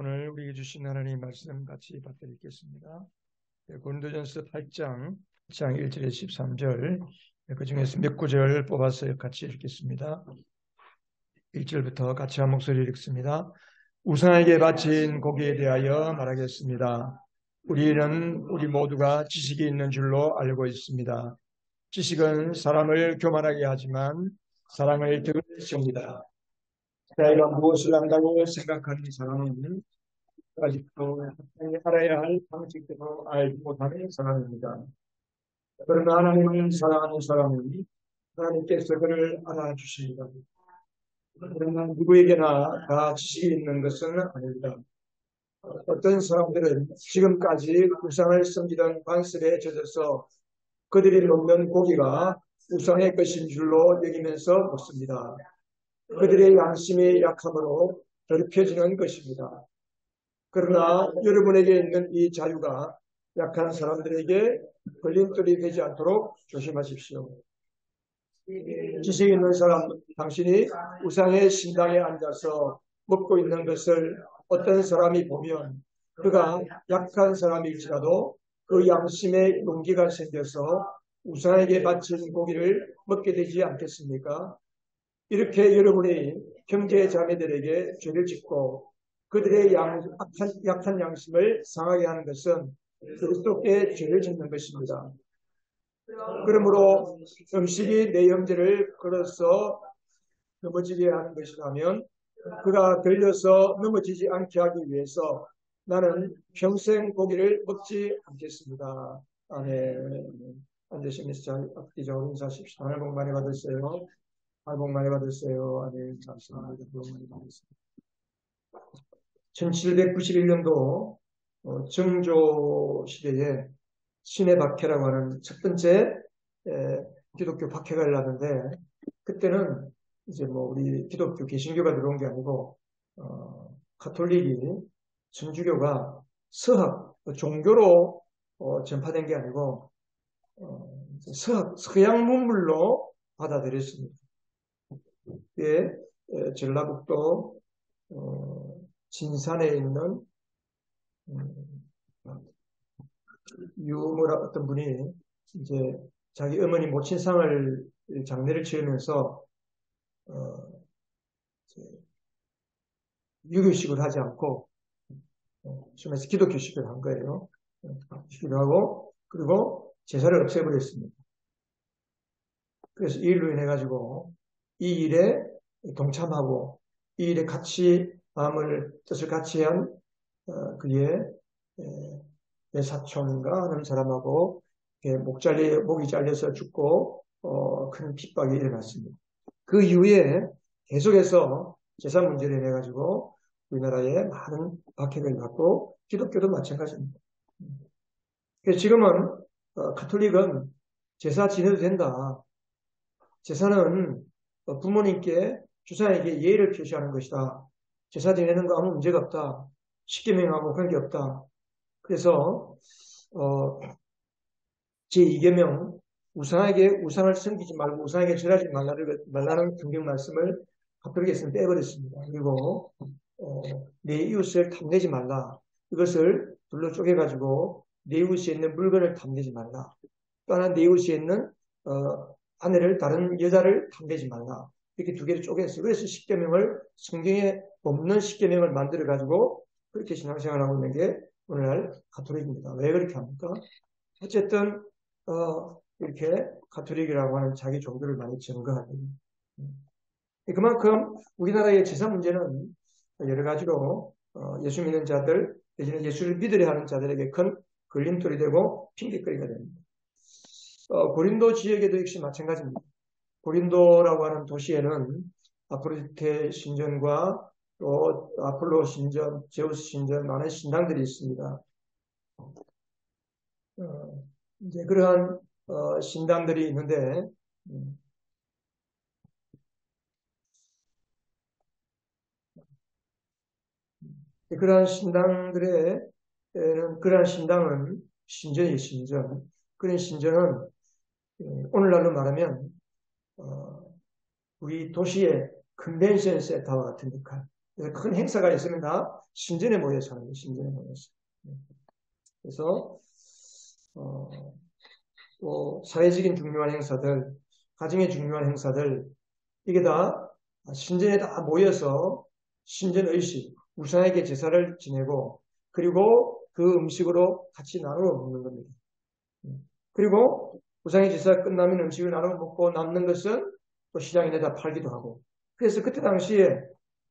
오늘 우리에게 주신 하나님 말씀 같이 받들겠습니다. 고린도전서 8장 1절에서 13절, 그 중에서 몇 구절 뽑아서 같이 읽겠습니다. 1절부터 같이 한 목소리 읽습니다. 우상에게 바친 고기에 대하여 말하겠습니다. 우리 모두가 지식이 있는 줄로 알고 있습니다. 지식은 사람을 교만하게 하지만 사랑을 드러냅니다. 자기가 무엇을 안다고 생각하는 사람은 아직도 알아야 할 방식대로 알지 못하는 사람입니다. 그러나 하나님을 사랑하는 사람은 하나님께서 그를 알아주십니다. 그러나 누구에게나 다 지식이 있는 것은 아닙니다. 어떤 사람들은 지금까지 우상을 섬기던 관습에 젖어서 그들이 먹는 고기가 우상의 것인 줄로 여기면서 먹습니다. 그들의 양심이 약함으로 더럽혀지는 것입니다. 그러나 여러분에게 있는 이 자유가 약한 사람들에게 걸림돌이 되지 않도록 조심하십시오. 지식 있는 사람, 당신이 우상의 신당에 앉아서 먹고 있는 것을 어떤 사람이 보면 그가 약한 사람일지라도 그 양심에 용기가 생겨서 우상에게 바친 고기를 먹게 되지 않겠습니까? 이렇게 여러분이 형제 자매들에게 죄를 짓고 그들의 약한 양심을 상하게 하는 것은 그리스도께 죄를 짓는 것입니다. 그러므로 음식이 내 형제를 걸어서 넘어지게 하는 것이라면 그가 들려서 넘어지지 않게 하기 위해서 나는 평생 고기를 먹지 않겠습니다. 아멘. 앉으시면서 악기적으로 인사하십시오. 하늘 복 많이 받으세요. 하늘 복 많이 받으세요. 아멘. 감사합니다. 복 많이 받으세요. 1791년도 정조 시대에 신의 박해라고 하는 첫 번째 기독교 박해가 일어났는데, 그때는 이제 우리 기독교 개신교가 들어온 게 아니고 가톨릭이 천주교가 서학 종교로 전파된 게 아니고 서양 문물로 받아들였습니다. 예, 전라북도 진산에 있는 유모라 어떤 분이 이제 자기 어머니 모친상을 장례를 치르면서 유교식을 하지 않고 심해서 기독교식을 한 거예요. 기도 하고 그리고 제사를 없애버렸습니다. 그래서 이 일로 인해 가지고 이 일에 동참하고 이 일에 같이 마음을 뜻을 같이 한 그의 내 사촌인가 하는 사람하고 목이 잘려서 죽고 큰 핍박이 일어났습니다. 그 이후에 계속해서 제사 문제를 인해 가지고 우리나라에 많은 박해를 받고 기독교도 마찬가지입니다. 그래서 지금은 가톨릭은 제사 지내도 된다. 제사는 부모님께 주사에게 예의를 표시하는 것이다. 제사 지내는 거 아무 문제가 없다. 십계명하고 관계없다. 그래서 제2계명 우상에게 우상을 섬기지 말고 우상에게 절하지 말라는 성경 말씀을 가톨릭에서는 빼버렸습니다. 그리고 내 이웃을 탐내지 말라. 이것을 둘로 쪼개가지고 내 이웃에 있는 물건을 탐내지 말라. 또 하나 내 이웃에 있는 아내를 다른 여자를 탐내지 말라. 이렇게 두 개를 쪼갰어요. 그래서 십계명을 성경에 없는 십계명을 만들어가지고 그렇게 신앙생활하고 있는 게 오늘날 가톨릭입니다. 왜 그렇게 합니까? 어쨌든 이렇게 가톨릭이라고 하는 자기 종교를 많이 증거하는 그만큼 우리나라의 제사 문제는 여러 가지로 예수 믿는 자들 대신에 예수를 믿으려 하는 자들에게 큰 걸림돌이 되고 핑계거리가 됩니다. 고린도 지역에도 역시 마찬가지입니다. 고린도라고 하는 도시에는 아프로디테 신전과 또 아폴로 신전, 제우스 신전 많은 신당들이 있습니다. 이제 그러한 신당들이 있는데 그러한 신당은 신전이에요, 신전. 그런 신전은 오늘날로 말하면 우리 도시의 컨벤션 센터와 같은 역할, 그래서 큰 행사가 있으면 다 신전에 모여서 하는 거예요. 신전에 모여서. 그래서 또 사회적인 중요한 행사들, 가정의 중요한 행사들, 이게 다 신전에 다 모여서 신전의식, 우상에게 제사를 지내고, 그리고 그 음식으로 같이 나누어 먹는 겁니다. 그리고 우상의 제사가 끝나면 음식을 나누어 먹고 남는 것은 또 시장에 내다 팔기도 하고. 그래서 그때 당시에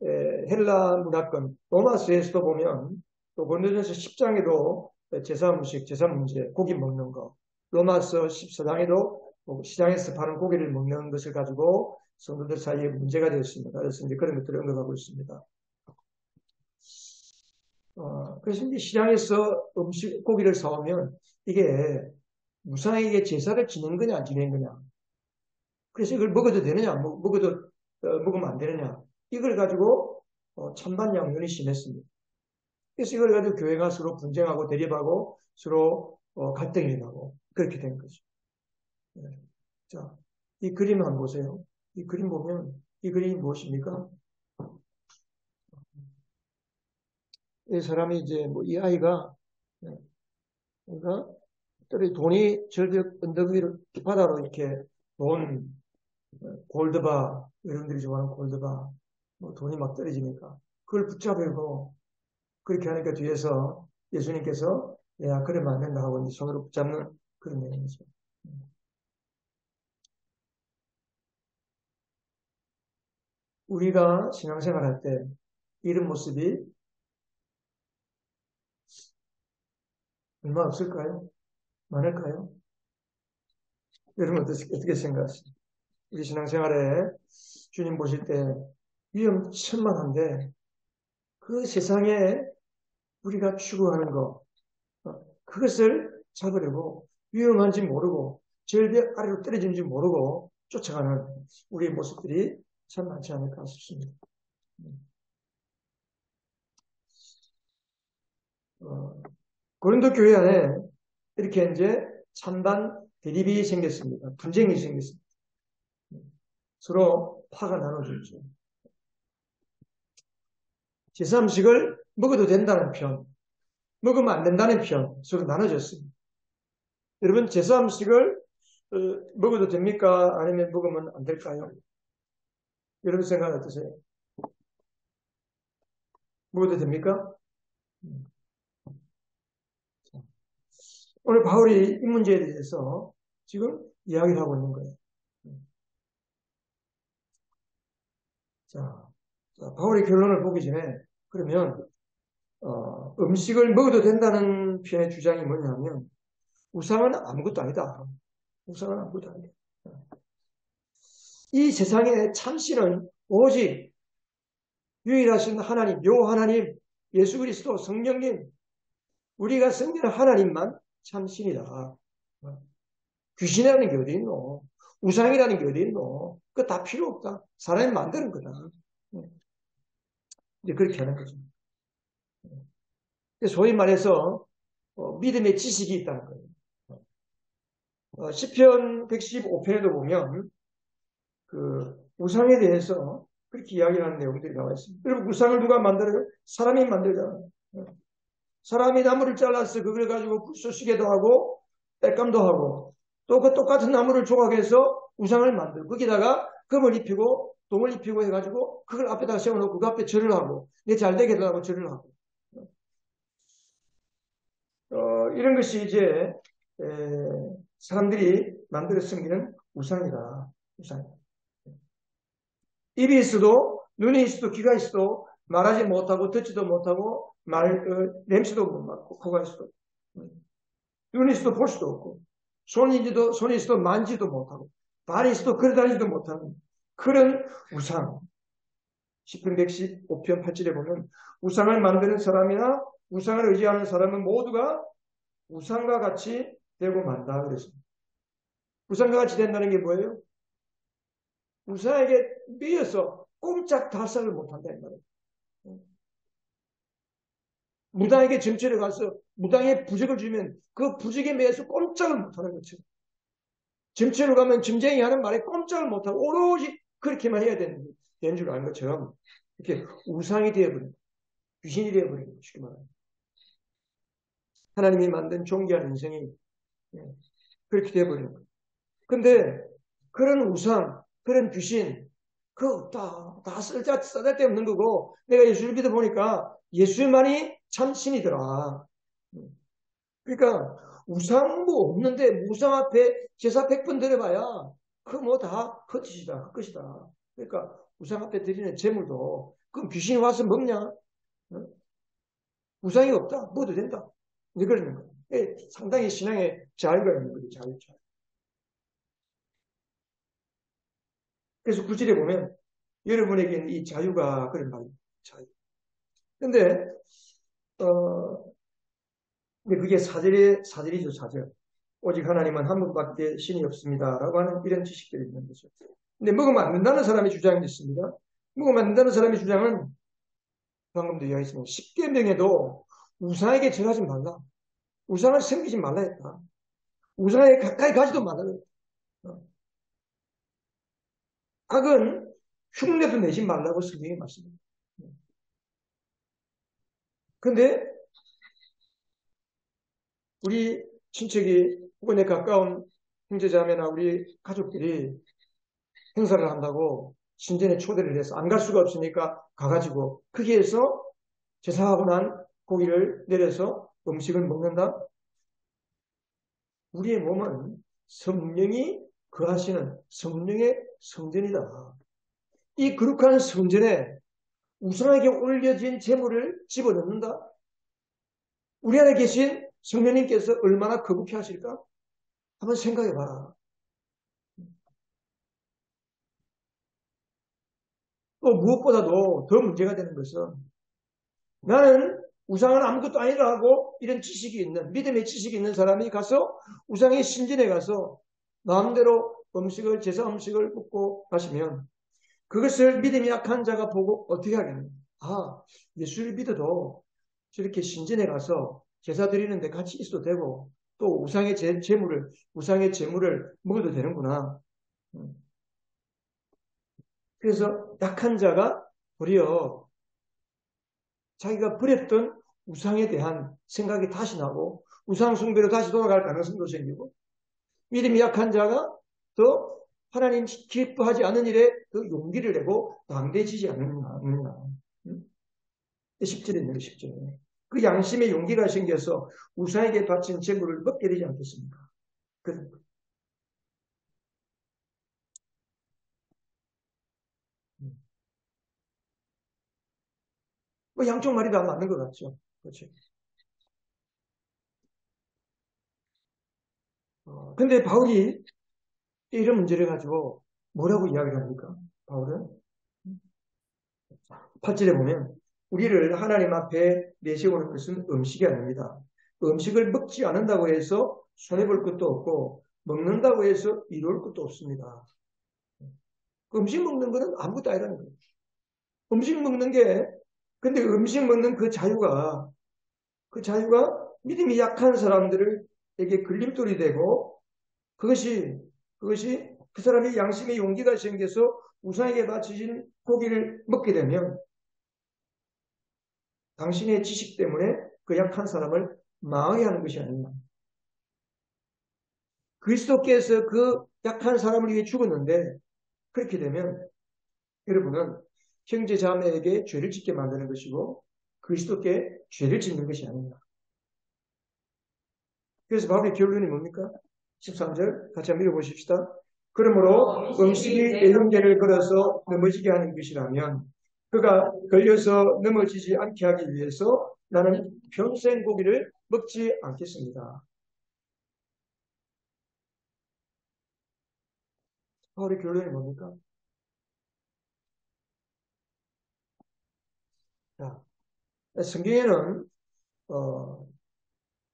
헬라 문화권, 로마서에서도 보면 또 고린도전서 10장에도 제사 음식, 제사 문제, 고기 먹는 거, 로마서 14장에도 시장에서 파는 고기를 먹는 것을 가지고 성도들 사이에 문제가 되었습니다. 그래서 이제 그런 것들을 언급하고 있습니다. 그래서 이제 시장에서 음식, 고기를 사오면 이게 우상에게 제사를 지낸 거냐, 안 지낸 거냐. 그래서 이걸 먹어도 되느냐, 먹으면 안 되느냐. 이걸 가지고 찬반 양론이 심했습니다. 그래서 이걸 가지고 교회가 서로 분쟁하고 대립하고 서로 갈등이 일어나고 그렇게 된 거죠. 네. 자, 이 그림 한번 보세요. 이 그림 보면 이 그림이 무엇입니까? 이 사람이 이제 이 아이가 그러니까 돈이 절벽 언덕 위로 바다로 이렇게 돈 골드바 여러분들이 좋아하는 골드바 돈이 막 떨어지니까 그걸 붙잡으려고 그렇게 하니까 뒤에서 예수님께서 야 그러면 안 된다 하고 손으로 붙잡는 그런 내용이죠. 우리가 신앙생활 할 때 이런 모습이 얼마 없을까요? 많을까요? 여러분 어떻게 생각하세요? 우리 신앙생활에 주님 보실 때 위험천만한데 그 세상에 우리가 추구하는 것 그것을 잡으려고 위험한지 모르고 절벽 아래로 떨어진지 모르고 쫓아가는 우리의 모습들이 참 많지 않을까 싶습니다. 고린도 교회 안에 이렇게 이제 찬반 대립이 생겼습니다. 분쟁이 생겼습니다. 서로 파가 나눠졌죠. 제사 음식을 먹어도 된다는 편, 먹으면 안 된다는 편, 서로 나눠졌습니다. 여러분, 제사 음식을 먹어도 됩니까? 아니면 먹으면 안 될까요? 여러분 생각 어떠세요? 먹어도 됩니까? 오늘 바울이 이 문제에 대해서 지금 이야기를 하고 있는 거예요. 자, 바울의 결론을 보기 전에 그러면 음식을 먹어도 된다는 편의 주장이 뭐냐면 우상은 아무것도 아니다. 우상은 아무것도 아니다. 이 세상의 참신은 오직 유일하신 하나님, 요 하나님, 예수 그리스도 성령님, 우리가 섬기는 하나님만 참신이다. 귀신이라는 게 어디 있노? 우상이라는 게 어디 있노? 그거 다 필요 없다. 사람이 만드는 거다. 이제 그렇게 하는 거죠. 소위 말해서 믿음의 지식이 있다는 거예요. 시편 115편에도 보면 그 우상에 대해서 그렇게 이야기하는 내용들이 나와 있습니다. 여러분 우상을 누가 만들어요? 사람이 만들잖아요. 사람이 나무를 잘라서 그걸 가지고 불쏘시개도 하고 땔감도 하고 또 그 똑같은 나무를 조각해서 우상을 만들고 거기다가 금을 입히고 동을 입히고 해가지고 그걸 앞에다가 세워놓고 그 앞에 절을 하고 이게 잘 되게 하고 절을 하고 이런 것이 이제 사람들이 만들어 섬기는 우상이다. 우상. 입이 있어도 눈이 있어도 귀가 있어도 말하지 못하고 듣지도 못하고 냄새도 못 맡고 코가 있어도 눈이 있어도 볼 수도 없고 손이 있어도 만지도 못하고 발이 있어도 걸어다니지도 못하는 그런 우상. 시편 115편 8절에 보면 우상을 만드는 사람이나 우상을 의지하는 사람은 모두가 우상과 같이 되고 만다 그랬습니다. 우상과 같이 된다는 게 뭐예요? 우상에게 매여서 꼼짝 달싹을 못한다 이 말이에요. 무당에게 점치러 가서 무당에 부적을 주면 그 부적에 매여서 꼼짝을 못하는 것처럼 점치러 가면 점쟁이 하는 말에 꼼짝을 못하고 오로지 그렇게만 해야 되는 줄 아는 것처럼 이렇게 우상이 되어버린, 귀신이 되어버린 거예요. 쉽게 말하면. 하나님이 만든 존귀한 인생이 그렇게 되어버리는 거예요. 근데 그런 우상, 그런 귀신, 그거 다 쓸데없는 거고, 내가 예수를 믿어보니까 예수만이 참 신이더라. 그러니까 우상 뭐 없는데 우상 앞에 제사 100번 드려봐야 그 뭐 다 헛짓이다, 헛것이다. 그러니까 우상 앞에 드리는 제물도 그럼 귀신이 와서 먹냐? 우상이 없다, 먹어도 된다. 왜 그러는 거야? 상당히 신앙에 자유가 있는 거죠, 자유. 그래서 구절에 보면 여러분에게는 이 자유가 그런 말이에요. 자유. 근데 근데 그게 사절이죠, 사절. 오직 하나님은 한 분밖에 신이 없습니다라고 하는 이런 지식들이 있는 거죠. 근데 먹으면 안 된다는 사람의 주장이 있습니다. 먹으면 안 된다는 사람의 주장은 방금도 이야기했지만 10계명에도 우상에게 절하지 말라. 우상을 섬기지 말라 했다. 우상에 가까이 가지도 말라 했다. 악은 흉내도 내지 말라고 성경이 말씀합니다. 근데 우리 친척이 혹은 내 가까운 형제자매나 우리 가족들이 행사를 한다고 신전에 초대를 해서 안 갈 수가 없으니까 가가지고 거기에서 제사하고 난 고기를 내려서 음식을 먹는다. 우리의 몸은 성령이 거하시는 성령의 성전이다. 이 거룩한 성전에 우상에게 올려진 제물을 집어넣는다. 우리 안에 계신 성령님께서 얼마나 거북해 하실까? 한번 생각해 봐라. 또 무엇보다도 더 문제가 되는 것은 나는 우상은 아무것도 아니라고 이런 지식이 있는 믿음의 지식이 있는 사람이 가서 우상의 신전에 가서 마음대로 제사 음식을 먹고 가시면 그것을 믿음이 약한 자가 보고 어떻게 하겠느냐. 아, 예수를 믿어도 저렇게 신전에 가서 제사 드리는데 같이 있어도 되고 또 우상의 제물을 먹어도 되는구나. 그래서 약한 자가 도리어 자기가 버렸던 우상에 대한 생각이 다시 나고 우상 숭배로 다시 돌아갈 가능성도 생기고 믿음이 약한 자가 더 하나님 기뻐하지 않은 일에 더 용기를 내고 담대해지지 않느냐. 10절에 있는 10절에. 그 양심의 용기가 생겨서 우상에게 바친 제물을 먹게 되지 않겠습니까? 뭐 양쪽 말이 다 맞는 것 같죠. 그렇죠. 근데 바울이 이런 문제를 가지고 뭐라고 이야기를 합니까? 바울은 8절에 보면 우리를 하나님 앞에 내세우는 것은 음식이 아닙니다. 음식을 먹지 않는다고 해서 손해볼 것도 없고 먹는다고 해서 이로울 것도 없습니다. 음식 먹는 것은 아무것도 아니라는 거예요. 음식 먹는 게 근데 음식 먹는 그 자유가 믿음이 약한 사람들에게 걸림돌이 되고 그것이 그 사람이 양심의 용기가 생겨서 우상에게 바쳐진 고기를 먹게 되면 당신의 지식 때문에 그 약한 사람을 망하게 하는 것이 아니냐. 그리스도께서 그 약한 사람을 위해 죽었는데 그렇게 되면 여러분은 형제 자매에게 죄를 짓게 만드는 것이고 그리스도께 죄를 짓는 것이 아닙니다. 그래서 바울의 결론이 뭡니까? 13절 같이 한번 읽어보십시다. 그러므로 음식이 내 형제를 걸어서 넘어지게 하는 것이라면 그가 걸려서 넘어지지 않게 하기 위해서 나는 평생 고기를 먹지 않겠습니다. 바울의 결론이 뭡니까? 자, 성경에는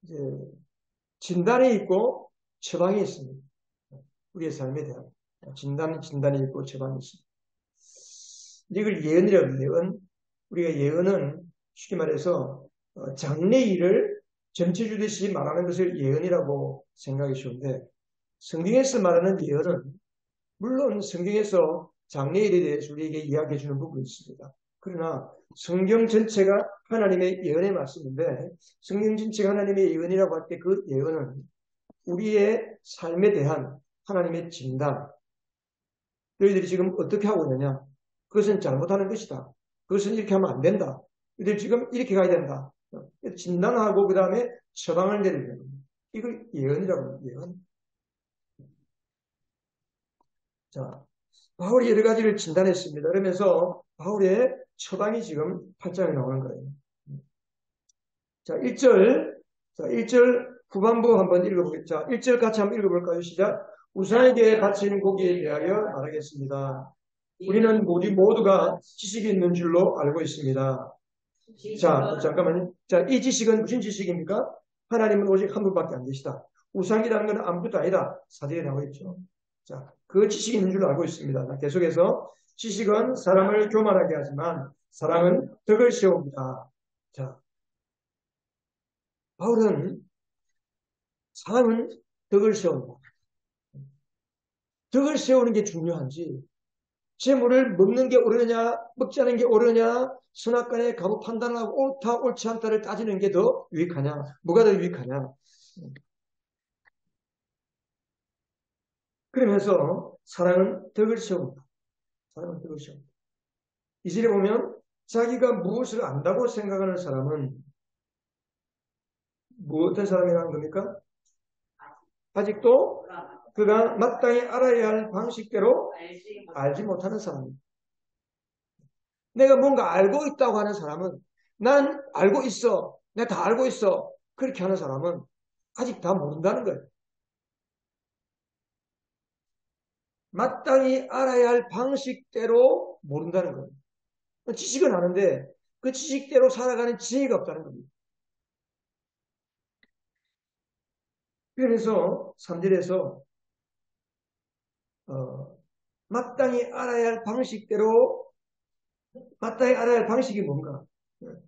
이제 진단이 있고 처방이 있습니다. 우리의 삶에 대한 진단이 있고 처방이 있습니다. 이걸 예언이라고 해요. 우리가 예언은 쉽게 말해서 장래일을 점쳐주듯이 말하는 것을 예언이라고 생각이 쉬운데 성경에서 말하는 예언은 물론 성경에서 장래일에 대해서 우리에게 이야기해 주는 부분이 있습니다. 그러나 성경 전체가 하나님의 예언의 말씀인데 성경 전체가 하나님의 예언이라고 할 때 그 예언은 우리의 삶에 대한 하나님의 진단. 너희들이 지금 어떻게 하고 있느냐? 그것은 잘못하는 것이다. 그것은 이렇게 하면 안 된다. 너희들 지금 이렇게 가야 된다. 진단하고 그 다음에 처방을 내리는 겁니다. 이걸 예언이라고 합니다. 예언. 자, 바울이 여러 가지를 진단했습니다. 그러면서 바울의 처방이 지금 8장에 나오는 거예요. 자, 1절. 자, 1절 후반부 한번 읽어보겠습니다. 자, 1절 같이 한번 읽어볼까요? 시작. 우상에게 바치는 고기에 대하여 말하겠습니다. 우리는 모두가 지식이 있는 줄로 알고 있습니다. 자, 잠깐만요. 자, 이 지식은 무슨 지식입니까? 하나님은 오직 한 분밖에 안 계시다. 우상이라는 건 아무것도 아니다. 사제에 나와 있죠. 자, 그 지식이 있는 줄로 알고 있습니다. 자, 계속해서 지식은 사람을 교만하게 하지만 사랑은 덕을 세웁니다. 자, 바울은 사람은 덕을 세운다. 덕을 세우는 게 중요한지 재물을 먹는 게 옳으냐 먹지 않은 게 옳으냐 선악간에 가부 판단하고 옳다 옳지 않다를 따지는 게 더 유익하냐 뭐가 더 유익하냐 그러면서 사랑은 덕을 세운다. 사랑은 덕을 세운다. 이절에 보면 자기가 무엇을 안다고 생각하는 사람은 어떤 사람이라는 겁니까? 아직도 그가 마땅히 알아야 할 방식대로 알지 못하는 사람입니다. 내가 뭔가 알고 있다고 하는 사람은 난 알고 있어. 내가 다 알고 있어. 그렇게 하는 사람은 아직 다 모른다는 거예요. 마땅히 알아야 할 방식대로 모른다는 거예요. 지식은 아는데 그 지식대로 살아가는 지혜가 없다는 겁니다. 그래서 3절에서 마땅히 알아야 할 방식대로 마땅히 알아야 할 방식이 뭔가?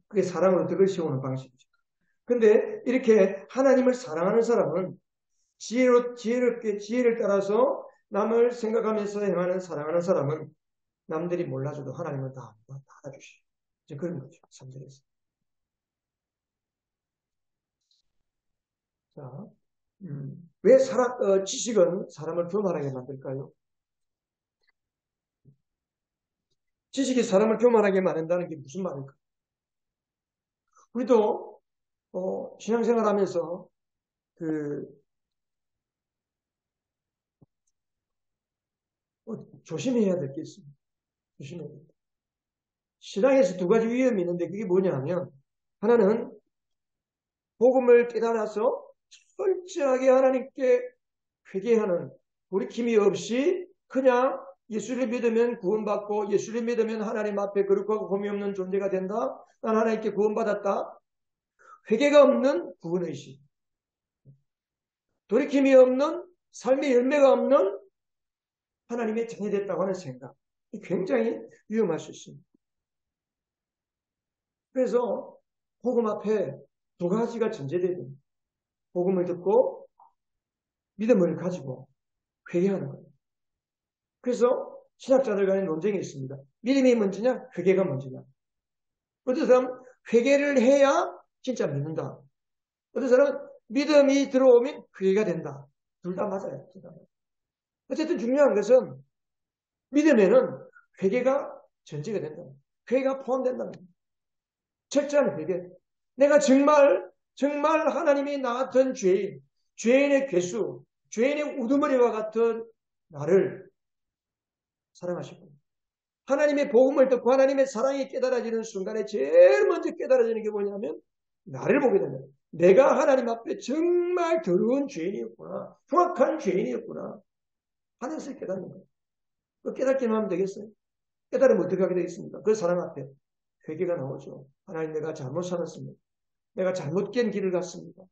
그게 사랑으로 덕을 세우는 방식이죠. 근데 이렇게 하나님을 사랑하는 사람은 지혜롭게 지혜를 따라서 남을 생각하면서 행하는 사랑하는 사람은 남들이 몰라줘도 하나님은 다 알아주시죠. 이제 그런 거죠. 3절에서. 자, 왜 지식은 사람을 교만하게 만들까요? 지식이 사람을 교만하게 만든다는 게 무슨 말일까? 우리도 신앙생활 하면서 조심해야 될 게 있습니다. 조심해야 됩니다. 신앙에서 두 가지 위험이 있는데 그게 뭐냐 하면 하나는 복음을 깨달아서 철저하게 하나님께 회개하는 돌이킴이 없이 그냥 예수를 믿으면 구원받고 예수를 믿으면 하나님 앞에 거룩하고 흠이 없는 존재가 된다. 난 하나님께 구원받았다. 회개가 없는 구원의식. 돌이킴이 없는 삶의 열매가 없는 하나님의 자녀됐다고 하는 생각. 굉장히 위험할 수 있습니다. 그래서 복음 앞에 두 가지가 전제되야 됩니다. 복음을 듣고 믿음을 가지고 회개하는 거예요. 그래서 신학자들 간의 논쟁이 있습니다. 믿음이 먼저냐 회개가 먼저냐. 어떤 사람은 회개를 해야 진짜 믿는다. 어떤 사람은 믿음이 들어오면 회개가 된다. 둘 다 맞아요. 어쨌든 중요한 것은 믿음에는 회개가 전제가 된다. 회개가 포함된다는 겁니다. 철저한 회개. 내가 정말 하나님이 나 같은 죄인의 괴수, 죄인의 우두머리와 같은 나를 사랑하시고 하나님의 복음을 듣고 하나님의 사랑이 깨달아지는 순간에 제일 먼저 깨달아지는 게 뭐냐면 나를 보게 되는 거예요. 내가 하나님 앞에 정말 더러운 죄인이었구나. 흉악한 죄인이었구나. 하는 것을 깨닫는 거예요. 그 깨닫기만 하면 되겠어요? 깨달으면 어떻게 하게 되겠습니까? 그 사랑 앞에 회개가 나오죠. 하나님 내가 잘못 살았습니다. 내가 잘못된 길을 갔습니다.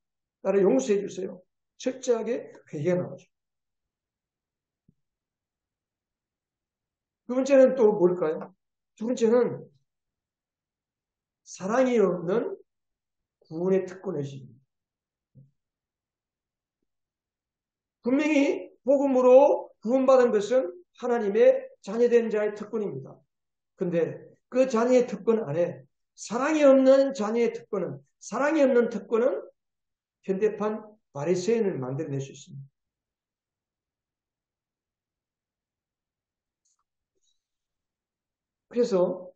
나를 용서해 주세요. 철저하게 회개가 나오죠. 두 번째는 또 뭘까요? 두 번째는 사랑이 없는 구원의 특권의식입니다. 분명히 복음으로 구원받은 것은 하나님의 자녀된 자의 특권입니다. 근데 그 자녀의 특권 안에 사랑이 없는 자녀의 특권은, 사랑이 없는 특권은 현대판 바리새인을 만들어낼 수 있습니다. 그래서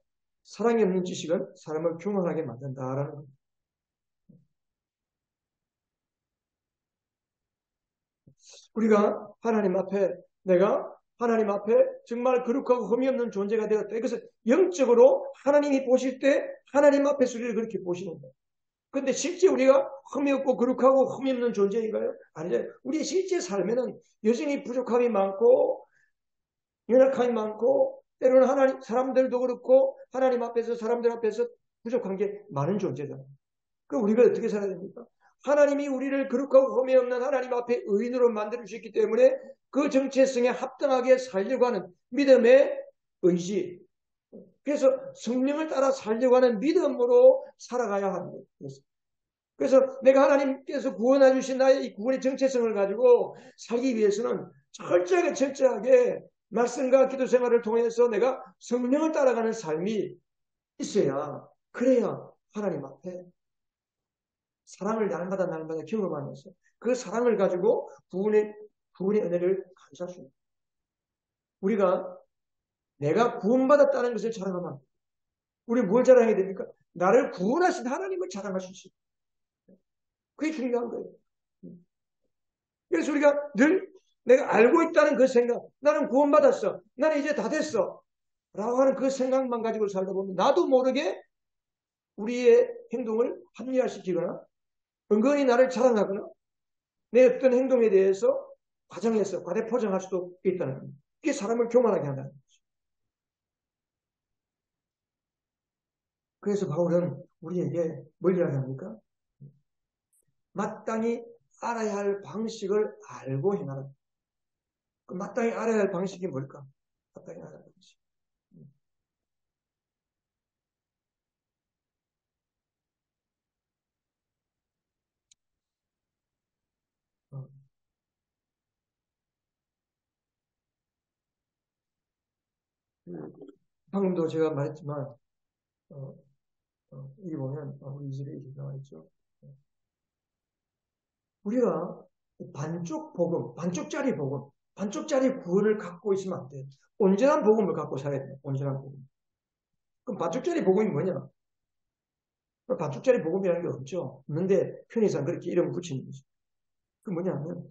사랑이 없는 지식은 사람을 교만하게 만든다라는 겁니다. 우리가 하나님 앞에, 내가 하나님 앞에 정말 거룩하고 흠이 없는 존재가 되었다. 이것을 영적으로 하나님이 보실 때 하나님 앞에서 우리를 그렇게 보시는 거예요. 근데 실제 우리가 흠이 없고 거룩하고 흠이 없는 존재인가요? 아니죠. 우리의 실제 삶에는 여전히 부족함이 많고 연약함이 많고 때로는 하나님 사람들도 그렇고 하나님 앞에서 사람들 앞에서 부족한 게 많은 존재잖아요. 그럼 우리가 어떻게 살아야 됩니까? 하나님이 우리를 거룩하고 흠이 없는 하나님 앞에 의인으로 만들어 주셨기 때문에 그 정체성에 합당하게 살려고 하는 믿음의 의지. 그래서 성령을 따라 살려고 하는 믿음으로 살아가야 하는 거예요. 그래서 내가 하나님께서 구원해 주신 나의 이 구원의 정체성을 가지고 살기 위해서는 철저하게 말씀과 기도 생활을 통해서 내가 성령을 따라가는 삶이 있어야, 그래야 하나님 앞에 사랑을 날마다 경험하면서 그 사랑을 가지고 구원의 은혜를 감사할 수 있는, 우리가 내가 구원받았다는 것을 자랑하면 우리 뭘 자랑해야 됩니까? 나를 구원하신 하나님을 자랑할 수 있어요. 그게 중요한 거예요. 그래서 우리가 늘 내가 알고 있다는 그 생각, 나는 구원받았어, 나는 이제 다 됐어 라고 하는 그 생각만 가지고 살다 보면 나도 모르게 우리의 행동을 합리화시키거나 은근히 나를 자랑하거나 내 어떤 행동에 대해서 과장해서 과대포장할 수도 있다는 겁니다. 그게 사람을 교만하게 한다는 거죠. 그래서 바울은 우리에게 뭘 이야기합니까? 마땅히 알아야 할 방식을 알고 행하라. 그 마땅히 알아야 할 방식이 뭘까? 마땅히 알아야 할 방식. 방금도 제가 말했지만 여기 보면 우리 집에 이렇게 나와 있죠. 우리가 반쪽 복음, 반쪽짜리 복음, 반쪽짜리 구원을 갖고 있으면 안 돼요. 온전한 복음을 갖고 살아야 돼요. 온전한 복음. 그럼 반쪽짜리 복음이 뭐냐? 반쪽짜리 복음이라는 게 없죠. 없는데 편의상 그렇게 이름 붙이는 거죠. 그 뭐냐면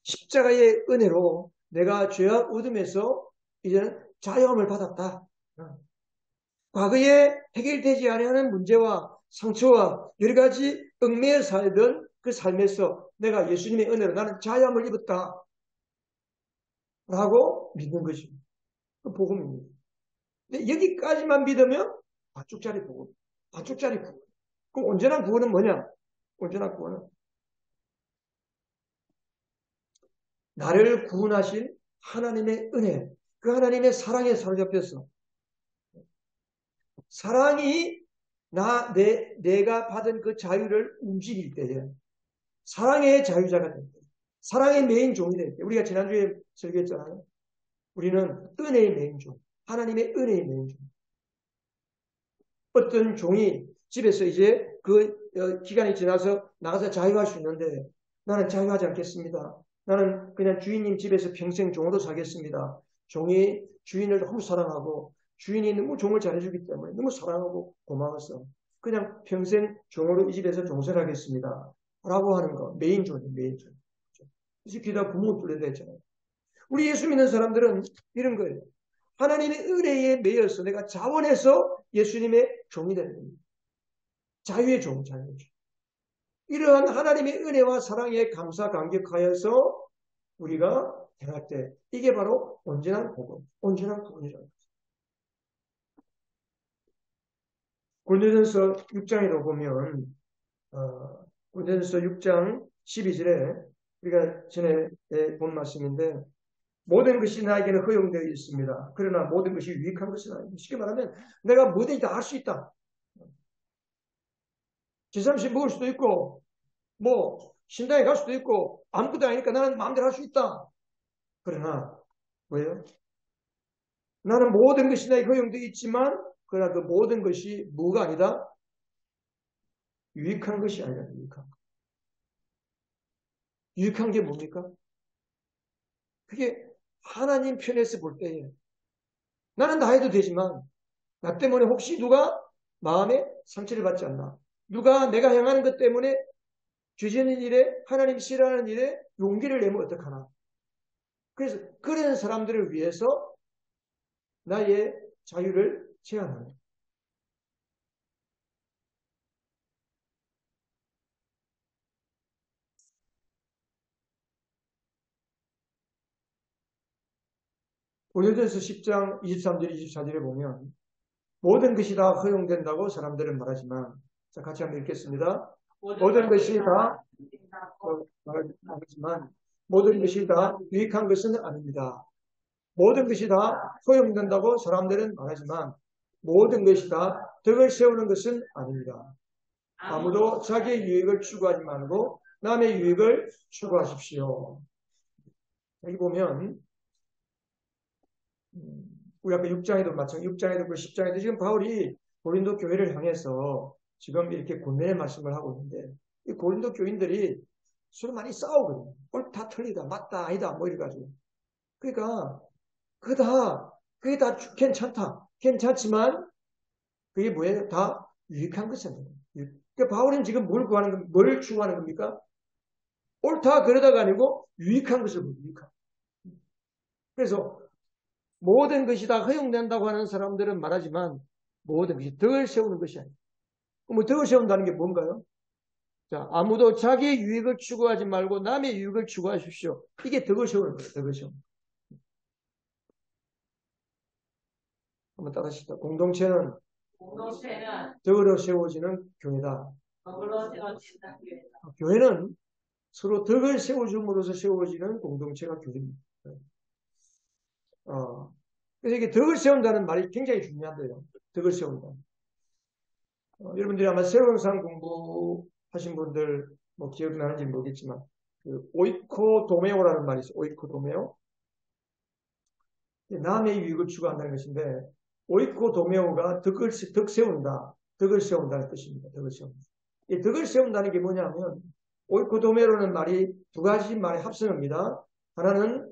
십자가의 은혜로 내가 죄악 어둠에서 이제는 자유함을 받았다. 과거에 해결되지 않은 문제와 상처와 여러 가지 얽매여 살던 그 삶에서 내가 예수님의 은혜로 나는 자유함을 입었다 라고 믿는 것이 그 복음입니다. 근데 여기까지만 믿으면 반쪽짜리 복음, 반쪽짜리 구원. 그럼 온전한 구원은 뭐냐? 온전한 구원은 나를 구원하신 하나님의 은혜, 그 하나님의 사랑에 사로잡혀서 사랑이 내가 받은 그 자유를 움직일 때에 사랑의 자유자가 될 때, 사랑의 메인 종이 될 때, 우리가 지난주에 설교했잖아요. 우리는 은혜의 메인 종, 하나님의 은혜의 메인 종. 어떤 종이 집에서 이제 그 기간이 지나서 나가서 자유할 수 있는데 나는 자유하지 않겠습니다. 나는 그냥 주인님 집에서 평생 종으로 살겠습니다. 종이 주인을 너무 사랑하고 주인이 너무 종을 잘해주기 때문에 너무 사랑하고 고마워서 그냥 평생 종으로 이 집에서 종살하겠습니다. 라고 하는 거. 메인 존이에요. 메인 존. 이 새끼다 구멍을 뚫는다 했잖아요. 우리 예수 믿는 사람들은 이런 거예요. 하나님의 은혜에 매여서 내가 자원해서 예수님의 종이 되는 겁니다. 자유의 종, 자유의 종. 이러한 하나님의 은혜와 사랑에 감사 감격하여서 우리가 행할 때 이게 바로 온전한 복음, 온전한 구원이라는 거죠. 고린도전서 6장에도 보면 고린도전서 6장 12절에 우리가 전에 본 말씀인데 모든 것이 나에게는 허용되어 있습니다. 그러나 모든 것이 유익한 것은 아닙니다. 쉽게 말하면 내가 뭐든지 다 할 수 있다. 제3식 먹을 수도 있고 뭐 신당에 갈 수도 있고 아무것도 아니니까 나는 마음대로 할 수 있다. 그러나 왜요? 나는 모든 것이 나에게 허용되어 있지만 그러나 그 모든 것이 뭐가 아니다? 유익한 것이 아니라 유익한 것. 유익한 게 뭡니까? 그게 하나님 편에서 볼 때에 나는 다 해도 되지만 나 때문에 혹시 누가 마음에 상처를 받지 않나? 누가 내가 행하는 것 때문에 죄짓는 일에 하나님 싫어하는 일에 용기를 내면 어떡하나? 그래서 그런 사람들을 위해서 나의 자유를 제한하는. 고린도전서 10장 23절 24절에 보면 모든 것이 다 허용된다고 사람들은 말하지만 자 같이 한번 읽겠습니다. 모든 것이 다 말하지만 모든 것이 다 유익한 것은 아닙니다. 모든 것이 다 허용된다고 사람들은 말하지만 모든 것이 다 덕을 세우는 것은 아닙니다. 아무도 자기의 유익을 추구하지 말고 남의 유익을 추구하십시오. 여기 보면 우리 아까 6장에도 마찬가지 6장에도 그 10장에도 지금 바울이 고린도 교회를 향해서 지금 이렇게 권면의 말씀을 하고 있는데 이 고린도 교인들이 서로 많이 싸우거든요. 옳다 틀리다 맞다 아니다 뭐 이래가지고 그러니까 그게 다 괜찮다 괜찮지만 그게 뭐예요? 다 유익한 것입니다. 그러니까 바울은 지금 뭘 구하는 겁니까? 뭘 추구하는 겁니까? 옳다 그러다가 아니고 유익한 것을 보고 유익한. 그래서 모든 것이 다 허용된다고 하는 사람들은 말하지만 모든 것이 덕을 세우는 것이 아니에요. 뭐 덕을 세운다는 게 뭔가요? 자, 아무도 자기의 유익을 추구하지 말고 남의 유익을 추구하십시오. 이게 덕을 세우는 거예요. 덕을 세우는 거예요. 한번 따라하시다. 공동체는 덕으로 세워지는 교회다. 교회는 서로 덕을 세워줌으로써 세워지는 공동체가 교회입니다. 그래서 이게 덕을 세운다는 말이 굉장히 중요한데요. 덕을 세운다. 여러분들이 아마 세월상 공부하신 분들 뭐 기억나는지 모르겠지만 그 오이코도메오라는 말이 있어요. 오이코도메오. 남의 유익을 추구한다는 것인데 오이코도메오가 덕 세운다. 덕을 세운다는 뜻입니다. 덕을 세운다. 이 덕을 세운다는 게 뭐냐면 오이코도메오라는 말이 두 가지 말의 합성어입니다. 하나는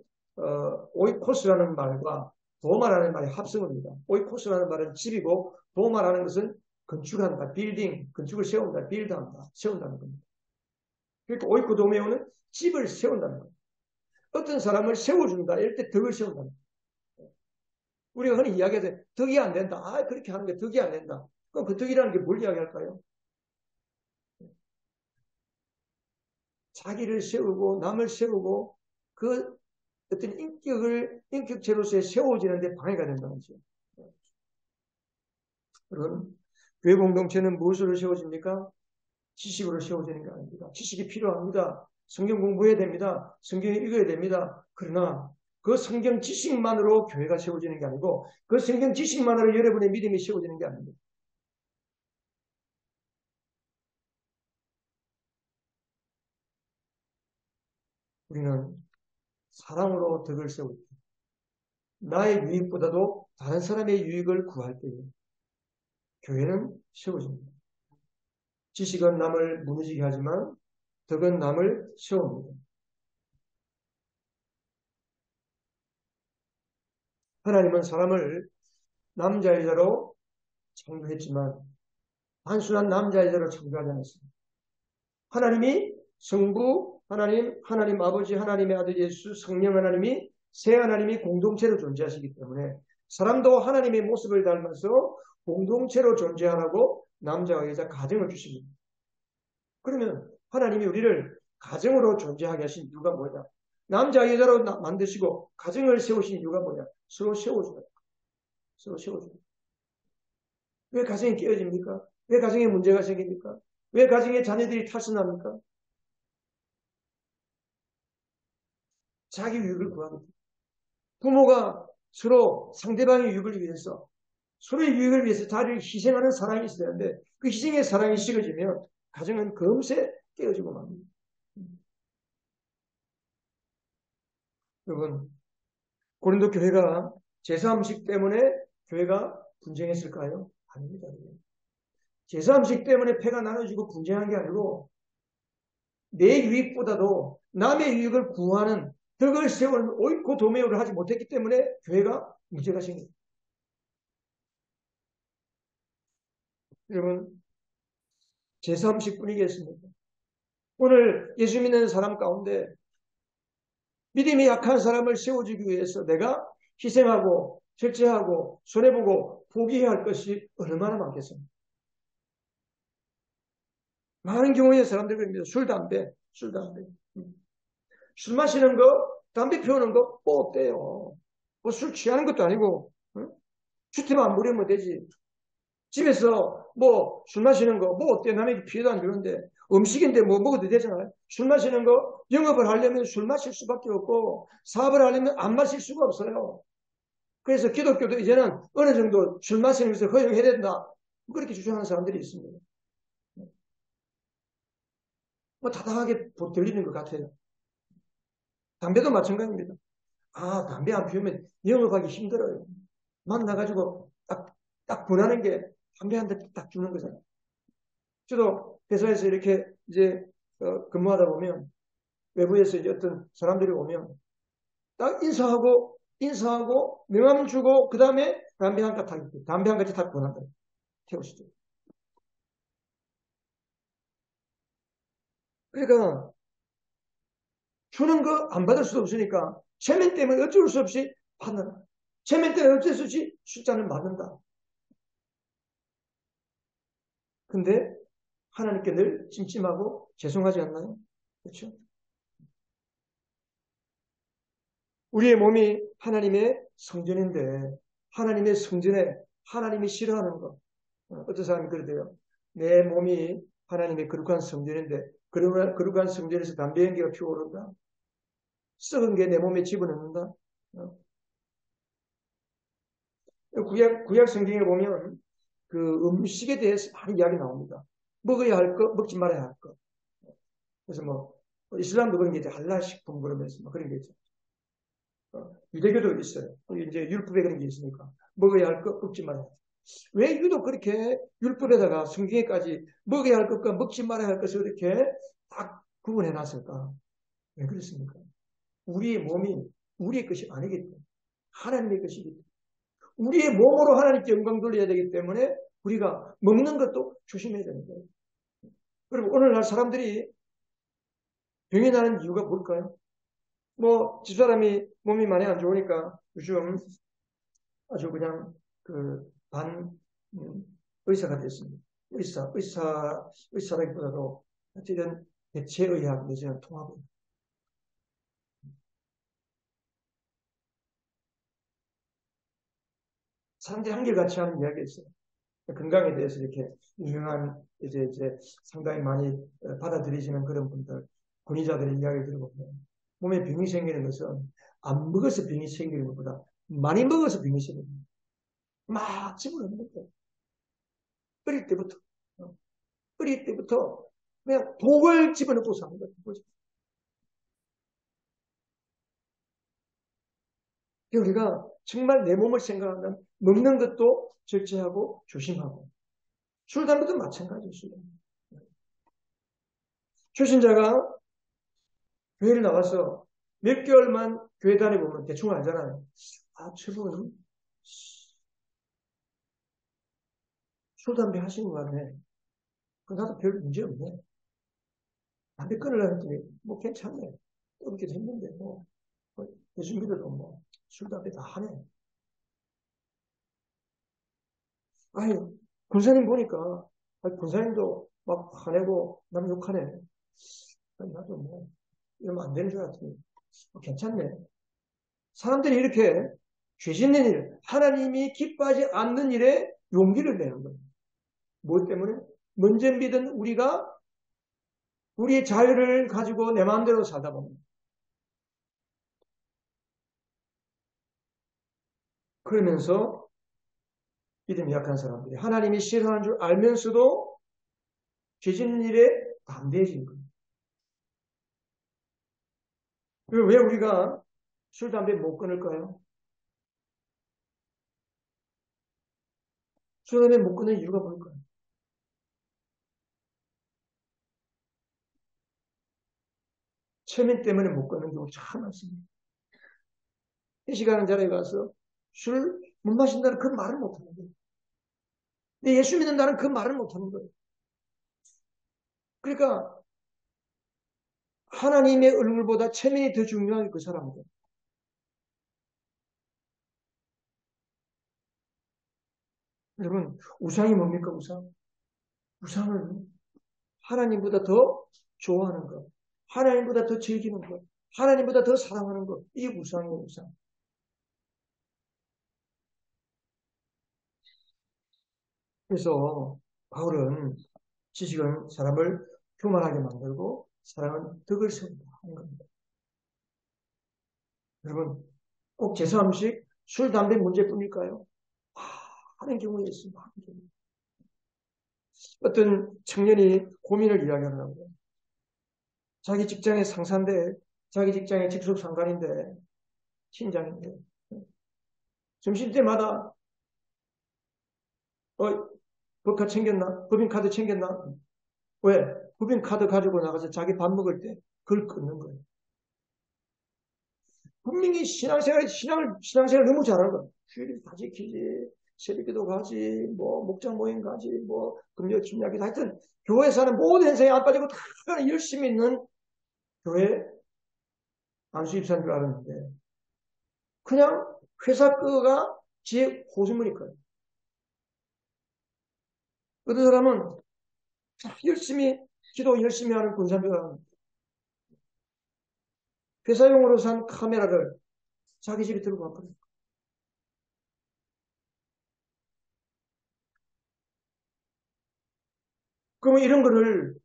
오이코스라는 말과 도마라는 말의 합성어입니다. 오이코스라는 말은 집이고 도마라는 것은 건축한다, 빌딩, 건축을 세운다, 빌드한다, 세운다는 겁니다. 그러니까 오이코도메오는 집을 세운다는 겁니다. 어떤 사람을 세워준다, 이럴 때 덕을 세운다는 겁니다. 우리가 흔히 이야기하듯 덕이 안 된다. 그렇게 하는 게 덕이 안 된다. 그럼 그 덕이라는 게 뭘 이야기할까요? 자기를 세우고 남을 세우고 그 어떤 인격체로서의 세워지는데 방해가 된다는 거죠. 여러분, 교회 공동체는 무엇으로 세워집니까? 지식으로 세워지는 게 아닙니다. 지식이 필요합니다. 성경 공부해야 됩니다. 성경을 읽어야 됩니다. 그러나 그 성경 지식만으로 교회가 세워지는 게 아니고 그 성경 지식만으로 여러분의 믿음이 세워지는 게 아닙니다. 우리는 사랑으로 덕을 세울 때 나의 유익보다도 다른 사람의 유익을 구할 때에 교회는 세워집니다. 지식은 남을 무너지게 하지만 덕은 남을 세웁니다. 하나님은 사람을 남자 여자로 창조했지만 단순한 남자 여자로 창조하지 않았습니다. 하나님이 성부, 하나님 아버지, 하나님의 아들 예수, 성령 하나님이 새 하나님이 공동체로 존재하시기 때문에 사람도 하나님의 모습을 닮아서 공동체로 존재하라고 남자와 여자 가정을 주십니다. 그러면 하나님이 우리를 가정으로 존재하게 하신 이유가 뭐냐? 남자 여자로 만드시고 가정을 세우신 이유가 뭐냐? 서로 세워주다. 서로 세워주다. 왜 가정이 깨어집니까? 왜 가정에 문제가 생깁니까? 왜 가정에 자녀들이 탈선합니까? 자기 유익을 구합니다. 부모가 서로 상대방의 유익을 위해서 서로의 유익을 위해서 자리를 희생하는 사랑이 있어야 되는데 그 희생의 사랑이 식어지면 가정은 금세 깨어지고 맙니다. 여러분 고린도 교회가 제사 음식 때문에 교회가 분쟁했을까요? 아닙니다. 제사음식 때문에 패가 나눠지고 분쟁한 게 아니고 내 유익보다도 남의 유익을 구하는 덕을 세울 옳고 도매우를 하지 못했기 때문에 교회가 문제가 생깁니다. 여러분, 제사음식 분위기였습니다. 오늘 예수 믿는 사람 가운데 믿음이 약한 사람을 세워주기 위해서 내가 희생하고 절제하고 손해보고 포기해야 할 것이 얼마나 많겠습니까? 많은 경우에 사람들이 그럽니다. 술, 담배. 술 마시는 거, 담배 피우는 거, 뭐 어때요? 뭐 술 취하는 것도 아니고, 응? 주택만 무리면 되지. 집에서 뭐 술 마시는 거, 뭐 어때? 남에게 피해도 안 주는데, 음식인데 뭐 먹어도 되잖아요. 술 마시는 거, 영업을 하려면 술 마실 수밖에 없고, 사업을 하려면 안 마실 수가 없어요. 그래서 기독교도 이제는 어느 정도 술 마시는 것을 허용해야 된다. 그렇게 주장하는 사람들이 있습니다. 뭐 타당하게 들리는 것 같아요. 담배도 마찬가지입니다. 아, 담배 안 피우면 영업하기 힘들어요. 만나가지고 딱 권하는 게 담배 한 대 딱 주는 거잖아요. 저도 회사에서 이렇게 이제 근무하다 보면 외부에서 이제 어떤 사람들이 오면 딱 인사하고 명함 주고 그 다음에 담배 한 가지 담배 한 가지 다 권한다. 태우시죠. 그러니까 주는 거 안 받을 수 없으니까 체면 때문에 어쩔 수 없이 받는다. 체면 때문에 어쩔 수 없이 숫자는 받는다. 근데 하나님께 늘 찜찜하고 죄송하지 않나요? 그렇죠? 우리의 몸이 하나님의 성전인데 하나님의 성전에 하나님이 싫어하는 것. 어떤 사람이 그러대요. 내 몸이 하나님의 거룩한 성전인데 거룩한 성전에서 담배 연기가 피어오른다. 썩은 게 내 몸에 집어넣는다. 구약 성경에 보면 그 음식에 대해서 많이 이야기 나옵니다. 먹어야 할 것, 먹지 말아야 할 것. 그래서 뭐 이슬람도 그런 게 이제 할랄 식품 그러면서 뭐 그런 게 있죠. 유대교도 있어요. 이제 율법에 그런 게 있으니까 먹어야 할 것, 먹지 말아야 할 것. 왜 유독 그렇게 율법에다가 성경에까지 먹어야 할 것과 먹지 말아야 할 것을 이렇게 딱 구분해 놨을까? 왜 그렇습니까? 우리의 몸이 우리의 것이 아니기 때문에 하나님의 것이기 때문에 우리의 몸으로 하나님께 영광 돌려야 되기 때문에 우리가 먹는 것도 조심해야 되는 거예요. 그리고 오늘날 사람들이 병이 나는 이유가 뭘까요? 뭐 집사람이 몸이 많이 안 좋으니까 요즘 아주 그냥 반 의사가 됐습니다. 의사라기보다도 어쨌든 대체의학 내지는 통합의 사람들이 한결같이 하는 이야기가 있어요. 건강에 대해서 이렇게 유명한 이제 상당히 많이 받아들이시는 그런 분들, 권위자들의 이야기를 들어보면 몸에 병이 생기는 것은 안 먹어서 병이 생기는 것보다 많이 먹어서 병이 생깁니다. 막 집어넣는 거예요. 어릴 때부터. 어릴 때부터 그냥 독을 집어넣고 사는 거예요. 우리가 정말 내 몸을 생각한다면 먹는 것도 절제하고 조심하고 술, 담배도 마찬가지죠. 초신자가 교회를 나가서 몇 개월만 교회 다녀보면 대충 알잖아요. 아, 저분 술, 담배 하시는 거 같네. 나도 별 문제 없네. 담배 끊으려고 했더니 뭐 괜찮네. 이렇게 됐는데 예수 믿어도 술, 담배 다 하네. 아유, 군사님 보니까 군사님도 막 화내고 남 욕하네. 아니, 나도 이러면 안 되는 줄 알았더니 괜찮네. 사람들이 이렇게 죄 짓는 일, 하나님이 기뻐하지 않는 일에 용기를 내는 거예요. 뭐 때문에? 먼저 믿은 우리가 우리의 자유를 가지고 내 마음대로 살다 보면 그러면서 믿음이 약한 사람들이 하나님이 싫어하는 줄 알면서도 죄 짓는 일에 담대해진 거예요. 그리고 왜 우리가 술, 담배 못 끊을까요? 술 담배 못 끊는 이유가 뭘까요? 체면 때문에 못 끊는 경우 참 많습니다. 회식하는 자리에 가서 술 못 마신다는 그 말을 못 하는 거예요. 근데 예수 믿는다는 그 말을 못 하는 거예요. 그러니까 하나님의 얼굴보다 체면이 더 중요한 그 사람들. 여러분, 우상이 뭡니까, 우상? 우상을 하나님보다 더 좋아하는 것, 하나님보다 더 즐기는 것, 하나님보다 더 사랑하는 것, 이게 우상이에요, 우상. 그래서 바울은 지식은 사람을 교만하게 만들고 사랑은 덕을 세운다 하는 겁니다. 여러분, 꼭 제사 음식, 술, 담배 문제뿐일까요? 하는 경우에 있습니다. 하는 경우. 어떤 청년이 고민을 이야기하더라고요. 자기 직장의 상사인데, 자기 직장의 직속 상관인데, 팀장인데, 점심때마다, 법카 챙겼나? 법인카드 챙겼나? 왜? 법인카드 가지고 나가서 자기 밥 먹을 때 그걸 끊는 거예요. 분명히 신앙생활 너무 잘하는 거예요. 휴일을 다 지키지, 새벽기도 가지, 뭐, 목장 모임 가지, 뭐, 금요 침략기도 하여튼, 교회에서 하는 모든 행사에 안 빠지고 다 열심히 있는 교회 안수 입사인 줄 알았는데, 그냥 회사 거가 제 호수물일 거예요. 어떤 사람은 열심히, 기도 열심히 하는 군사병, 회사용으로 산 카메라를 자기 집에 들고 왔거든요. 그러면 이런 거를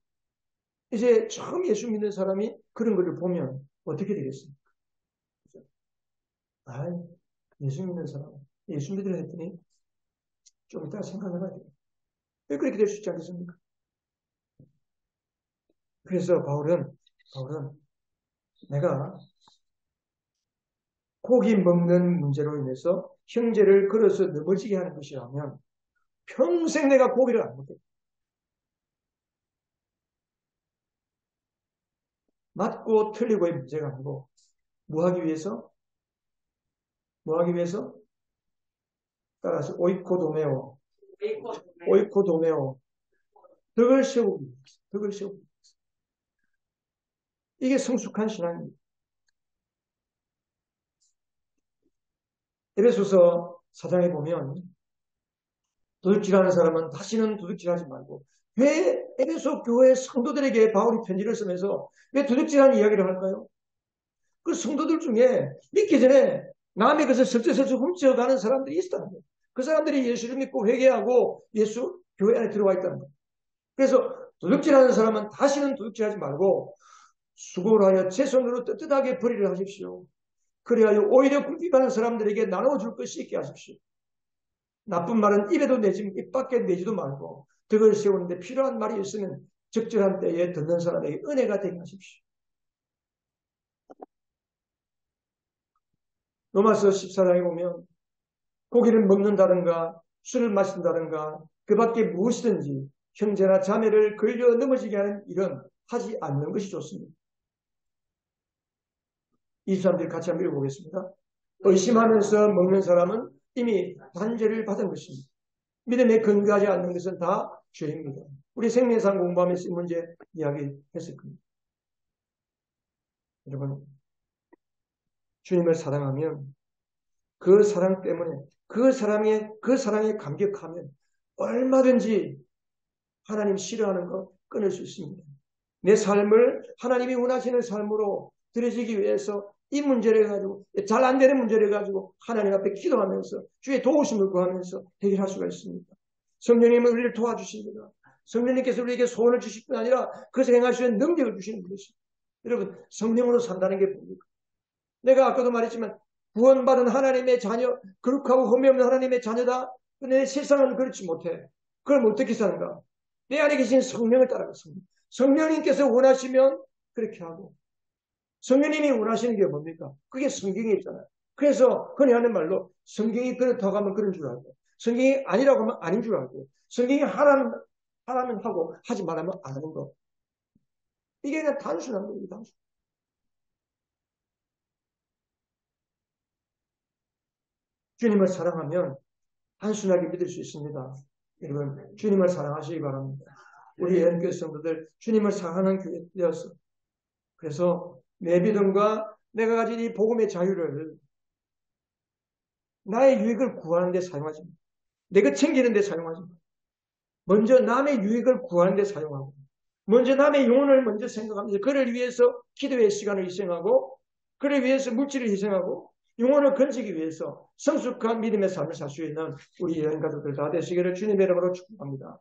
이제 처음 예수 믿는 사람이 그런 거를 보면 어떻게 되겠습니까? 아, 예수 믿는 사람, 예수 믿으려 했더니 좀 이따 생각해봐야 돼요. 왜 그렇게 될 수 있지 않겠습니까? 그래서 바울은 내가 고기 먹는 문제로 인해서 형제를 걸어서 넘어지게 하는 것이라면 평생 내가 고기를 안 먹겠다. 맞고 틀리고의 문제가 아니고 뭐 하기 위해서? 뭐 하기 위해서? 따라서 오이코도메오, 오이코도메오, 덕을 세우기 위해서, 덕을 세우기 위해서. 이게 성숙한 신앙입니다. 에베소서 4장에 보면 도둑질하는 사람은 다시는 도둑질하지 말고 왜 에베소 교회 성도들에게 바울이 편지를 쓰면서 왜 도둑질하는 이야기를 할까요? 그 성도들 중에 믿기 전에 남의 것을 슬쩍슬쩍 훔쳐가는 사람들이 있다는 거예요. 그 사람들이 예수를 믿고 회개하고 예수 교회 안에 들어와 있다는 거예요. 그래서 도둑질하는 사람은 다시는 도둑질하지 말고 수고를 하여 제 손으로 떳떳하게 벌이를 하십시오. 그래야 오히려 굴비하는 사람들에게 나눠줄 것이 있게 하십시오. 나쁜 말은 입에도 내지, 입 밖에 내지도 말고 덕을 세우는데 필요한 말이 있으면 적절한 때에 듣는 사람에게 은혜가 되게 하십시오. 로마서 14장에 보면 고기를 먹는다든가 술을 마신다든가 그 밖에 무엇이든지 형제나 자매를 걸려 넘어지게 하는 일은 하지 않는 것이 좋습니다. 23절 같이 한번 읽어보겠습니다. 의심하면서 먹는 사람은 이미 단죄를 받은 것입니다. 믿음에 근거하지 않는 것은 다 죄입니다. 우리 생명상 공부하면서 이 문제 이야기했을 겁니다. 여러분, 주님을 사랑하면 그 사랑 때문에 그 사랑에 감격하면 얼마든지 하나님 싫어하는 거 끊을 수 있습니다. 내 삶을 하나님이 원하시는 삶으로 들여지기 위해서 이 문제를 가지고 잘 안 되는 문제를 가지고 하나님 앞에 기도하면서 주의 도우심을 구하면서 해결할 수가 있습니다. 성령님은 우리를 도와주십니다. 성령님께서 우리에게 소원을 주실 뿐 아니라 그것을 행할 수 있는 능력을 주시는 분이십니다. 여러분, 성령으로 산다는 게 뭡니까? 내가 아까도 말했지만 구원받은 하나님의 자녀, 거룩하고 흠이 없는 하나님의 자녀다. 근데 세상은 그렇지 못해. 그럼 어떻게 사는가? 내 안에 계신 성령을 따라갔습니다. 성령님께서 원하시면 그렇게 하고 성령님이 원하시는 게 뭡니까? 그게 성경에 있잖아요. 그래서 흔히 하는 말로 성경이 그렇다고 하면 그런 줄 알고 성경이 아니라고 하면 아닌 줄 알고, 성경이 하라면 하고, 하지 말라면 안 하는 거. 이게 그냥 단순한 거예요, 단순. 주님을 사랑하면 단순하게 믿을 수 있습니다. 여러분, 주님을 사랑하시기 바랍니다. 우리 예언교회 성도들, 주님을 사랑하는 교회 되어서, 그래서 내 믿음과 내가 가진 이 복음의 자유를 나의 유익을 구하는 데 사용하지 마. 내가 챙기는 데 사용하지 마. 먼저 남의 유익을 구하는 데 사용하고, 먼저 남의 영혼을 먼저 생각하면서 그를 위해서 기도의 시간을 희생하고, 그를 위해서 물질을 희생하고, 영혼을 건지기 위해서 성숙한 믿음의 삶을 살 수 있는 우리 여행 가족들 다 되시기를 주님의 이름으로 축복합니다.